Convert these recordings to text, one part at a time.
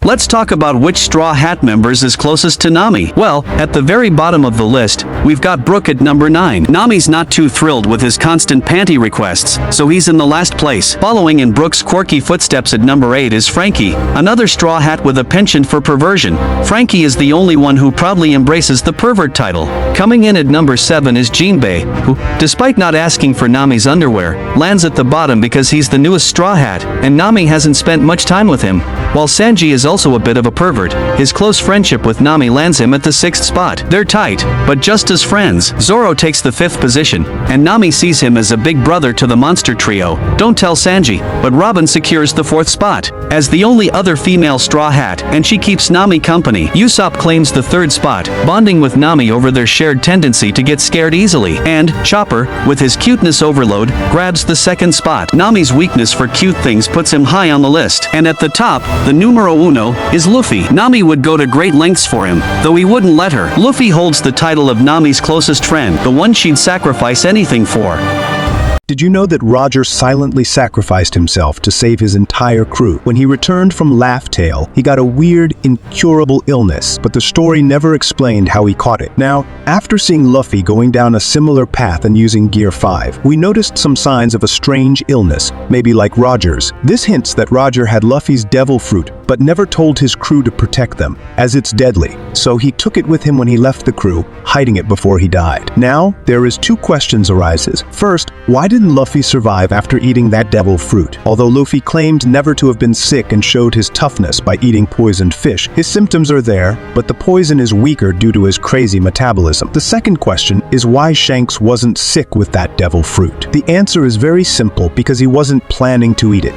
Let's talk about which Straw Hat members is closest to Nami. Well, at the very bottom of the list, we've got Brook at number 9. Nami's not too thrilled with his constant panty requests, so he's in the last place. Following in Brook's quirky footsteps at number 8 is Frankie, another Straw Hat with a penchant for perversion. Frankie is the only one who proudly embraces the pervert title. Coming in at number 7 is Jinbei, who, despite not asking for Nami's underwear, lands at the bottom because he's the newest Straw Hat, and Nami hasn't spent much time with him. While Sanji is also a bit of a pervert, his close friendship with Nami lands him at the 6th spot. They're tight, but just as friends. Zoro takes the 5th position, and Nami sees him as a big brother to the monster trio. Don't tell Sanji, but Robin secures the 4th spot. As the only other female Straw Hat, and she keeps Nami company, Usopp claims the 3rd spot, bonding with Nami over their shared tendency to get scared easily. And Chopper, with his cuteness overload, grabs the 2nd spot. Nami's weakness for cute things puts him high on the list. And at the top, the numero uno, is Luffy. Nami would go to great lengths for him, though he wouldn't let her. Luffy holds the title of Nami's closest friend, the one she'd sacrifice anything for. Did you know that Roger silently sacrificed himself to save his entire crew? When he returned from Laugh Tale, he got a weird, incurable illness, but the story never explained how he caught it. Now, after seeing Luffy going down a similar path and using Gear 5, we noticed some signs of a strange illness, maybe like Roger's. This hints that Roger had Luffy's devil fruit, but never told his crew to protect them, as it's deadly. So he took it with him when he left the crew, hiding it before he died. Now, there is 2 questions arises. First, why didn't Luffy survive after eating that devil fruit? Although Luffy claimed never to have been sick and showed his toughness by eating poisoned fish, his symptoms are there, but the poison is weaker due to his crazy metabolism. The second question is why Shanks wasn't sick with that devil fruit. The answer is very simple, because he wasn't planning to eat it.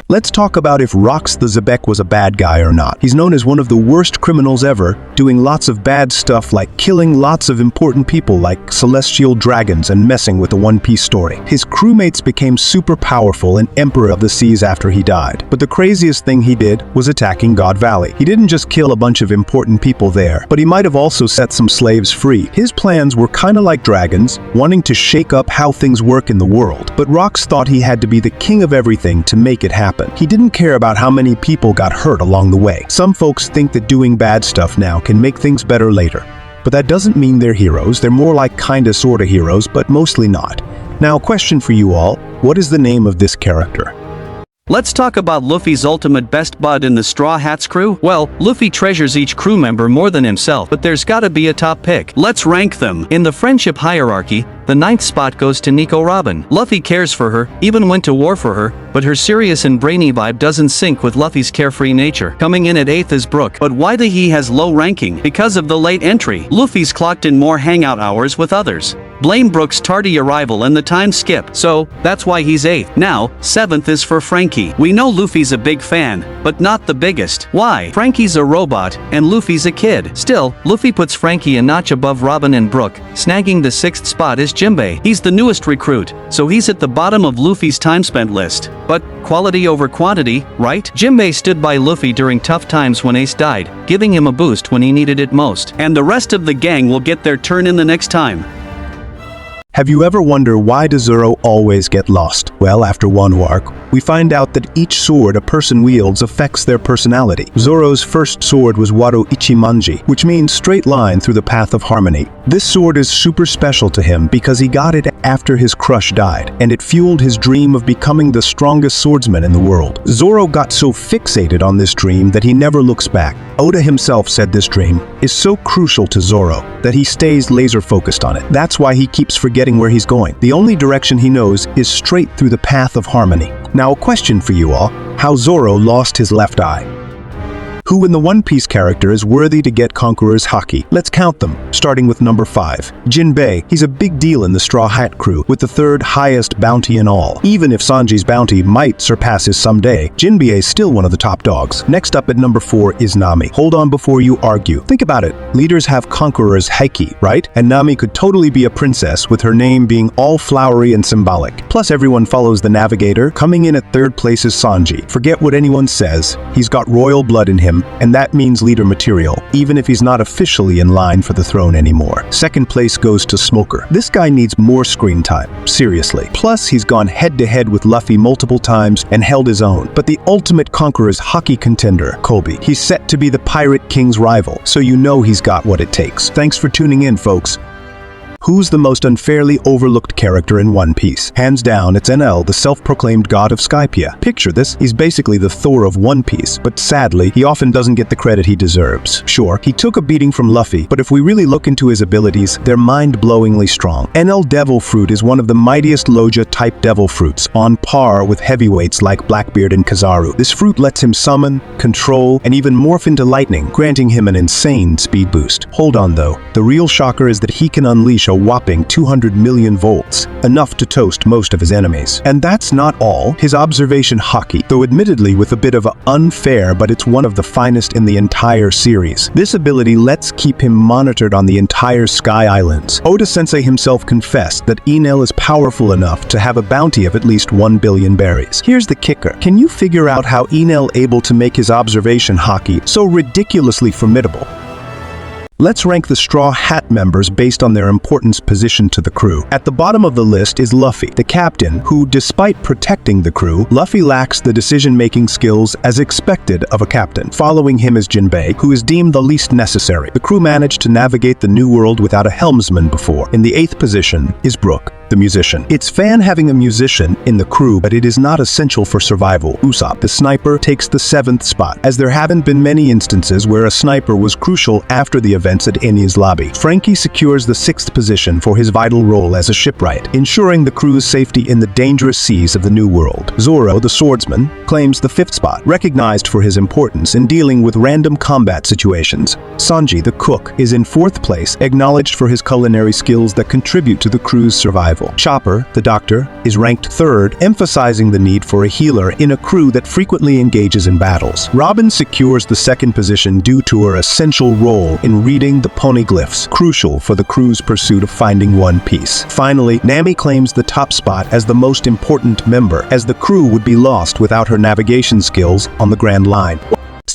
Let's talk about if Roxx the Zebek was a bad guy or not. He's known as one of the worst criminals ever, doing lots of bad stuff like killing lots of important people like celestial dragons and messing with the One Piece story. His crewmates became super powerful and Emperor of the Seas after he died. But the craziest thing he did was attacking God Valley. He didn't just kill a bunch of important people there, but he might have also set some slaves free. His plans were kinda like dragons, wanting to shake up how things work in the world. But Roxx thought he had to be the king of everything to make it happen. He didn't care about how many people got hurt along the way. Some folks think that doing bad stuff now can make things better later. But that doesn't mean they're heroes. They're more like kinda sorta heroes, but mostly not. Now, a question for you all. What is the name of this character? Let's talk about Luffy's ultimate best bud in the Straw Hats crew. Well, Luffy treasures each crew member more than himself, but there's gotta be a top pick. Let's rank them. In the friendship hierarchy, the 9th spot goes to Nico Robin. Luffy cares for her, even went to war for her, but her serious and brainy vibe doesn't sync with Luffy's carefree nature. Coming in at 8th is Brook, but why the he has low ranking? Because of the late entry. Luffy's clocked in more hangout hours with others. Blame Brook's tardy arrival and the time skip, so that's why he's 8th. Now, 7th is for Frankie. We know Luffy's a big fan, but not the biggest. Why? Frankie's a robot, and Luffy's a kid. Still, Luffy puts Frankie a notch above Robin and Brook. Snagging the 6th spot is Jinbei. He's the newest recruit, so he's at the bottom of Luffy's time spent list. But quality over quantity, right? Jinbei stood by Luffy during tough times when Ace died, giving him a boost when he needed it most. And the rest of the gang will get their turn in the next time. Have you ever wondered why does Zoro always get lost? Well, after Wano arc, we find out that each sword a person wields affects their personality. Zoro's first sword was Wado Ichimonji, which means straight line through the path of harmony. This sword is super special to him because he got it after his crush died, and it fueled his dream of becoming the strongest swordsman in the world. Zoro got so fixated on this dream that he never looks back. Oda himself said this dream is so crucial to Zoro that he stays laser focused on it. That's why he keeps forgetting where he's going. The only direction he knows is straight through the path of harmony. Now, a question for you all: how Zoro lost his left eye? Who in the One Piece character is worthy to get Conquerors Hockey? Let's count them, starting with number 5. Jinbei. He's a big deal in the Straw Hat crew, with the 3rd highest bounty in all. Even if Sanji's bounty might surpass his someday, Jinbei is still one of the top dogs. Next up at number 4 is Nami. Hold on before you argue. Think about it. Leaders have Conquerors Hockey, right? And Nami could totally be a princess, with her name being all flowery and symbolic. Plus everyone follows the navigator. Coming in at 3rd place is Sanji. Forget what anyone says. He's got royal blood in him, him, and that means leader material, even if he's not officially in line for the throne anymore. Second place goes to Smoker. This guy needs more screen time, seriously. Plus, he's gone head-to-head with Luffy multiple times and held his own. But the ultimate Conquerors Hockey contender, Kobe, he's set to be the Pirate King's rival, so you know he's got what it takes. Thanks for tuning in, folks. Who's the most unfairly overlooked character in One Piece? Hands down, it's NL, the self-proclaimed god of Skypiea. Picture this, he's basically the Thor of One Piece, but sadly, he often doesn't get the credit he deserves. Sure, he took a beating from Luffy, but if we really look into his abilities, they're mind-blowingly strong. NL Devil Fruit is one of the mightiest Loja-type devil fruits, on par with heavyweights like Blackbeard and Kizaru. This fruit lets him summon, control, and even morph into lightning, granting him an insane speed boost. Hold on though, the real shocker is that he can unleash a whopping 200 million volts, enough to toast most of his enemies. And that's not all. His observation haki, though admittedly with a bit of unfair, but it's one of the finest in the entire series. This ability lets keep him monitored on the entire Sky Islands. Oda-sensei himself confessed that Enel is powerful enough to have a bounty of at least 1 billion berries. Here's the kicker. Can you figure out how Enel able to make his observation haki so ridiculously formidable? Let's rank the Straw Hat members based on their importance position to the crew. At the bottom of the list is Luffy, the captain, who, despite protecting the crew, Luffy lacks the decision-making skills as expected of a captain. Following him is Jinbei, who is deemed the least necessary. The crew managed to navigate the New World without a helmsman before. In the 8th position is Brook, the musician. It's fan having a musician in the crew, but it is not essential for survival. Usopp, the sniper, takes the 7th spot, as there haven't been many instances where a sniper was crucial after the events at Enies Lobby. Frankie secures the 6th position for his vital role as a shipwright, ensuring the crew's safety in the dangerous seas of the New World. Zoro, the swordsman, claims the 5th spot, recognized for his importance in dealing with random combat situations. Sanji, the cook, is in 4th place, acknowledged for his culinary skills that contribute to the crew's survival. Chopper, the doctor, is ranked 3rd, emphasizing the need for a healer in a crew that frequently engages in battles. Robin secures the 2nd position due to her essential role in reading the poneglyphs, crucial for the crew's pursuit of finding One Piece. Finally, Nami claims the top spot as the most important member, as the crew would be lost without her navigation skills on the Grand Line.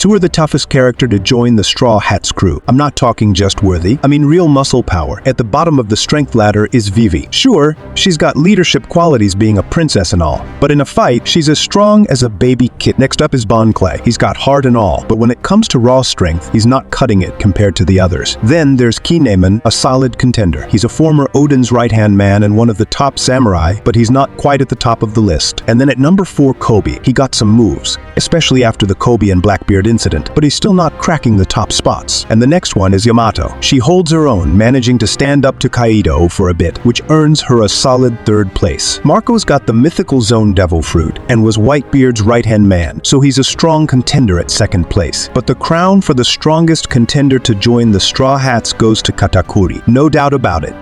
Who are the toughest character to join the Straw Hats crew? I'm not talking just worthy, I mean real muscle power. At the bottom of the strength ladder is Vivi. Sure, she's got leadership qualities being a princess and all, but in a fight, she's as strong as a baby kid. Next up is Bon Clay. He's got heart and all, but when it comes to raw strength, he's not cutting it compared to the others. Then there's Kinemon, a solid contender. He's a former Odin's right-hand man and one of the top samurai, but he's not quite at the top of the list. And then at number 4, Kobe. He got some moves, especially after the Kobe and Blackbeard incident, but he's still not cracking the top spots. And the next one is Yamato. She holds her own, managing to stand up to Kaido for a bit, which earns her a solid 3rd place. Marco's got the mythical Zone Devil Fruit and was Whitebeard's right-hand man, so he's a strong contender at 2nd place. But the crown for the strongest contender to join the Straw Hats goes to Katakuri, no doubt about it.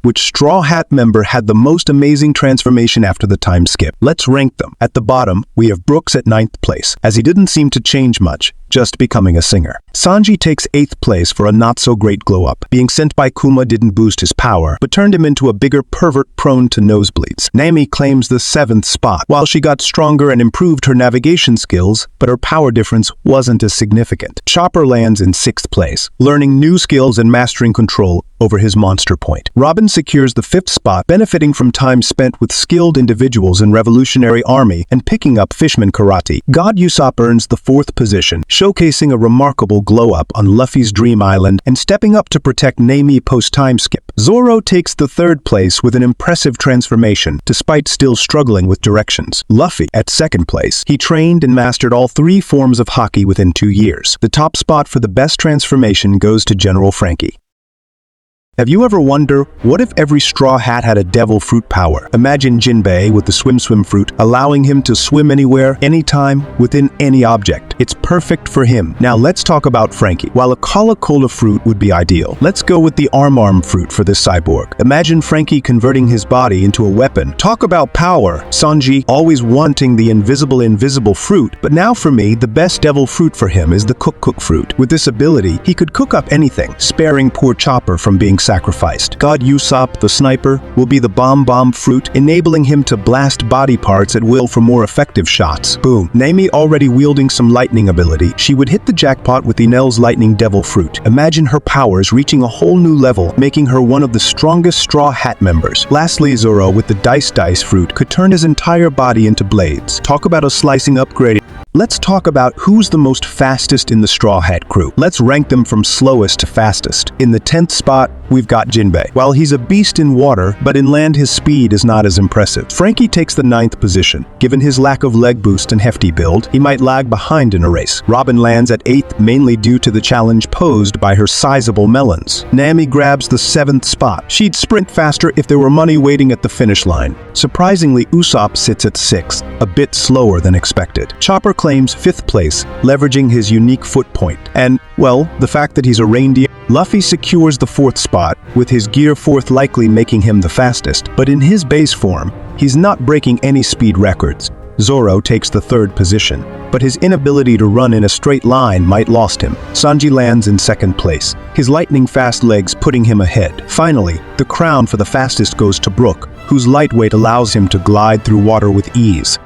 Which Straw Hat member had the most amazing transformation after the time skip? Let's rank them. At the bottom, we have Brooks at 9th place, as he didn't seem to change much, just becoming a singer. Sanji takes 8th place for a not-so-great glow-up. Being sent by Kuma didn't boost his power, but turned him into a bigger pervert prone to nosebleeds. Nami claims the 7th spot. While she got stronger and improved her navigation skills, but her power difference wasn't as significant. Chopper lands in 6th place, learning new skills and mastering control over his monster point. Robin secures the 5th spot, benefiting from time spent with skilled individuals in Revolutionary Army and picking up Fishman Karate. God Usopp earns the 4th position, showcasing a remarkable glow-up on Luffy's Dream Island and stepping up to protect Nami post-time skip. Zoro takes the 3rd place with an impressive transformation, despite still struggling with directions. Luffy at 2nd place. He trained and mastered all 3 forms of hockey within 2 years. The top spot for the best transformation goes to General Frankie. Have you ever wondered, what if every Straw Hat had a devil fruit power? Imagine Jinbei with the swim fruit, allowing him to swim anywhere, anytime, within any object. It's perfect for him. Now let's talk about Frankie. While a Cola fruit would be ideal, let's go with the arm fruit for this cyborg. Imagine Frankie converting his body into a weapon. Talk about power. Sanji always wanting the invisible fruit, but now for me, the best devil fruit for him is the cook fruit. With this ability, he could cook up anything, sparing poor Chopper from being sacrificed. God Usopp, the sniper, will be the bomb fruit, enabling him to blast body parts at will for more effective shots. Boom. Nami already wielding some lightning ability, she would hit the jackpot with Enel's lightning devil fruit. Imagine her powers reaching a whole new level, making her one of the strongest Straw Hat members. Lastly, Zoro with the dice fruit could turn his entire body into blades. Talk about a slicing upgrade. Let's talk about who's the most fastest in the Straw Hat crew. Let's rank them from slowest to fastest. In the 10th spot, we've got Jinbei. While he's a beast in water, but in land his speed is not as impressive. Frankie takes the 9th position. Given his lack of leg boost and hefty build, he might lag behind in a race. Robin lands at 8th, mainly due to the challenge posed by her sizable melons. Nami grabs the 7th spot. She'd sprint faster if there were money waiting at the finish line. Surprisingly, Usopp sits at 6th, a bit slower than expected. Chopper claims 5th place, leveraging his unique foot point. And, well, the fact that he's a reindeer. Luffy secures the 4th spot, with his gear 4th likely making him the fastest. But in his base form, he's not breaking any speed records. Zoro takes the 3rd position, but his inability to run in a straight line might lost him. Sanji lands in 2nd place, his lightning-fast legs putting him ahead. Finally, the crown for the fastest goes to Brook, whose lightweight allows him to glide through water with ease.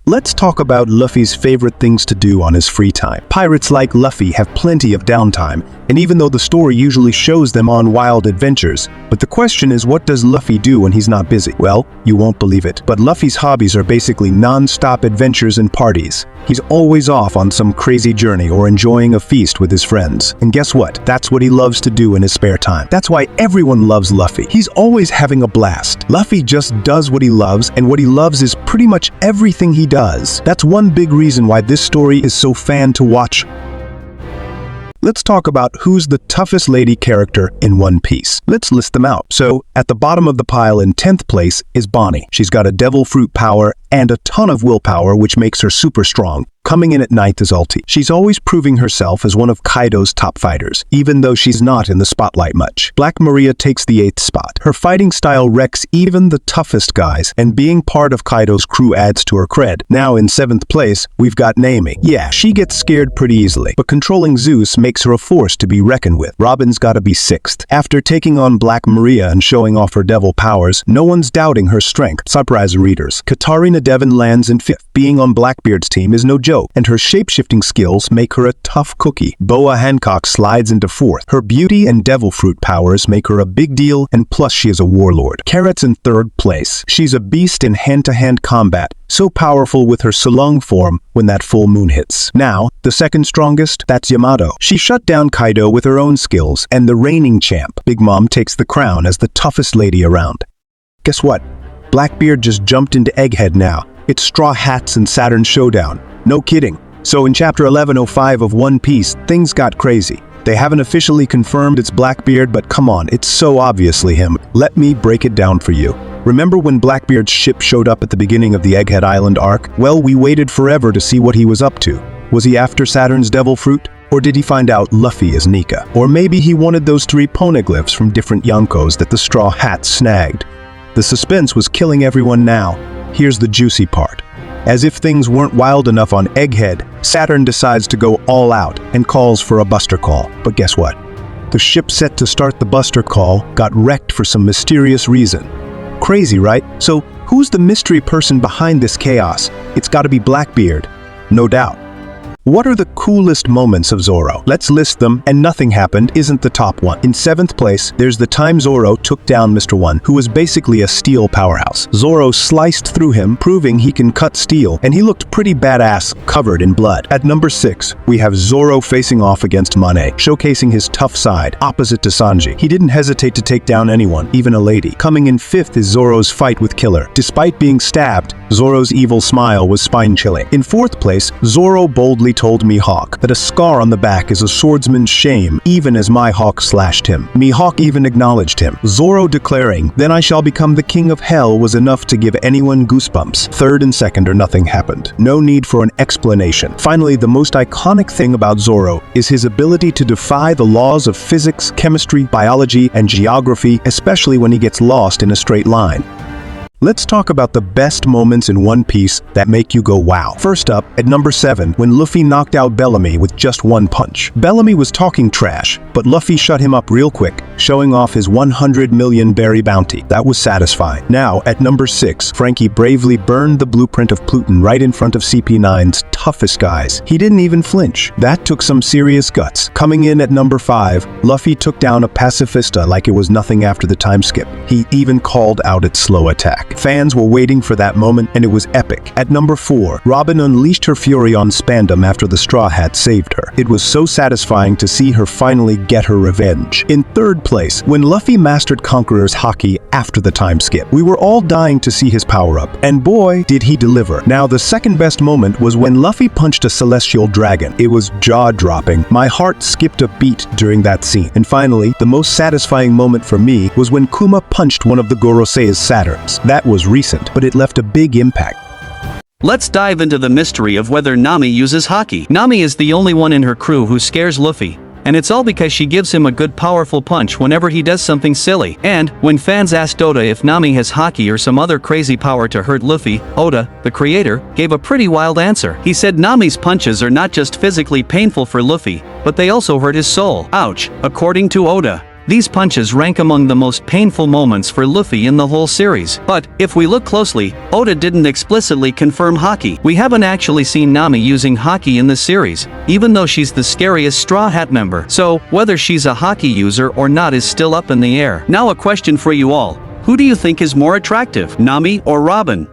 Let's talk about Luffy's favorite things to do on his free time. Pirates like Luffy have plenty of downtime, and even though the story usually shows them on wild adventures, but the question is, what does Luffy do when he's not busy? Well, you won't believe it, but Luffy's hobbies are basically non-stop adventures and parties. He's always off on some crazy journey or enjoying a feast with his friends. And guess what? That's what he loves to do in his spare time. That's why everyone loves Luffy. He's always having a blast. Luffy just does what he loves, and what he loves is pretty much everything he does. That's one big reason why this story is so fan to watch. Let's talk about who's the toughest lady character in One Piece. Let's list them out. So, at the bottom of the pile in 10th place is Bonnie. She's got a devil fruit power and a ton of willpower, which makes her super strong. Coming in at 9th is Ulti. She's always proving herself as one of Kaido's top fighters, even though she's not in the spotlight much. Black Maria takes the 8th spot. Her fighting style wrecks even the toughest guys, and being part of Kaido's crew adds to her cred. Now in 7th place, we've got Nami. Yeah, she gets scared pretty easily, but controlling Zeus makes her a force to be reckoned with. Robin's gotta be 6th. After taking on Black Maria and showing off her devil powers, no one's doubting her strength. Surprise readers. Katarina Devon lands in 5th. Being on Blackbeard's team is no joke, and her shape-shifting skills make her a tough cookie. Boa Hancock slides into 4th. Her beauty and devil fruit powers make her a big deal, and plus she is a warlord. Carrot's in 3rd place. She's a beast in hand-to-hand combat, so powerful with her Sulong form when that full moon hits. Now, the 2nd strongest, that's Yamato. She shut down Kaido with her own skills, and the reigning champ, Big Mom, takes the crown as the toughest lady around. Guess what? Blackbeard just jumped into Egghead now. It's Straw Hats and Saturn Showdown. No kidding. So in Chapter 1105 of One Piece, things got crazy. They haven't officially confirmed it's Blackbeard, but come on, it's so obviously him. Let me break it down for you. Remember when Blackbeard's ship showed up at the beginning of the Egghead Island arc? Well, we waited forever to see what he was up to. Was he after Saturn's devil fruit? Or did he find out Luffy is Nika? Or maybe he wanted those 3 poneglyphs from different Yonkos that the Straw Hats snagged. The suspense was killing everyone now. Here's the juicy part. As if things weren't wild enough on Egghead, Saturn decides to go all out and calls for a buster call. But guess what? The ship set to start the buster call got wrecked for some mysterious reason. Crazy, right? So who's the mystery person behind this chaos? It's gotta be Blackbeard. No doubt. What are the coolest moments of Zoro? Let's list them, and nothing happened isn't the top one. In 7th place, there's the time Zoro took down Mr. One, who was basically a steel powerhouse. Zoro sliced through him, proving he can cut steel, and he looked pretty badass, covered in blood. At number 6, we have Zoro facing off against Monet, showcasing his tough side, opposite to Sanji. He didn't hesitate to take down anyone, even a lady. Coming in 5th is Zoro's fight with Killer. Despite being stabbed, Zoro's evil smile was spine-chilling. In 4th place, Zoro boldly told Mihawk that a scar on the back is a swordsman's shame, even as Mihawk slashed him. Mihawk even acknowledged him. Zoro declaring, "Then I shall become the king of hell," was enough to give anyone goosebumps. 3rd and 2nd or nothing happened. No need for an explanation. Finally, the most iconic thing about Zoro is his ability to defy the laws of physics, chemistry, biology, and geography, especially when he gets lost in a straight line. Let's talk about the best moments in One Piece that make you go wow. First up, at number 7, when Luffy knocked out Bellamy with just one punch. Bellamy was talking trash, but Luffy shut him up real quick, showing off his 100 million berry bounty. That was satisfying. Now, at number 6, Frankie bravely burned the blueprint of Pluton right in front of CP9's toughest guys. He didn't even flinch. That took some serious guts. Coming in at number 5, Luffy took down a pacifista like it was nothing after the time skip. He even called out its slow attack. Fans were waiting for that moment, and it was epic. At number 4, Robin unleashed her fury on Spandam after the Straw Hat saved her. It was so satisfying to see her finally get her revenge. In 3rd place, when Luffy mastered Conquerors Hockey after the time skip, we were all dying to see his power-up, and boy, did he deliver. Now, the second best moment was when Luffy punched a celestial dragon. It was jaw-dropping. My heart skipped a beat during that scene. And finally, the most satisfying moment for me was when Kuma punched one of the Gorosei's Saturns. That was recent, but it left a big impact. Let's dive into the mystery of whether Nami uses Hockey. Nami is the only one in her crew who scares Luffy, and it's all because she gives him a good powerful punch whenever he does something silly. And when fans asked Oda if Nami has Hockey or some other crazy power to hurt Luffy, Oda, the creator, gave a pretty wild answer. He said Nami's punches are not just physically painful for Luffy, but they also hurt his soul. Ouch. According to Oda, these punches rank among the most painful moments for Luffy in the whole series. But, if we look closely, Oda didn't explicitly confirm Hockey. We haven't actually seen Nami using Hockey in this series, even though she's the scariest Straw Hat member. So, whether she's a Hockey user or not is still up in the air. Now a question for you all. Who do you think is more attractive, Nami or Robin?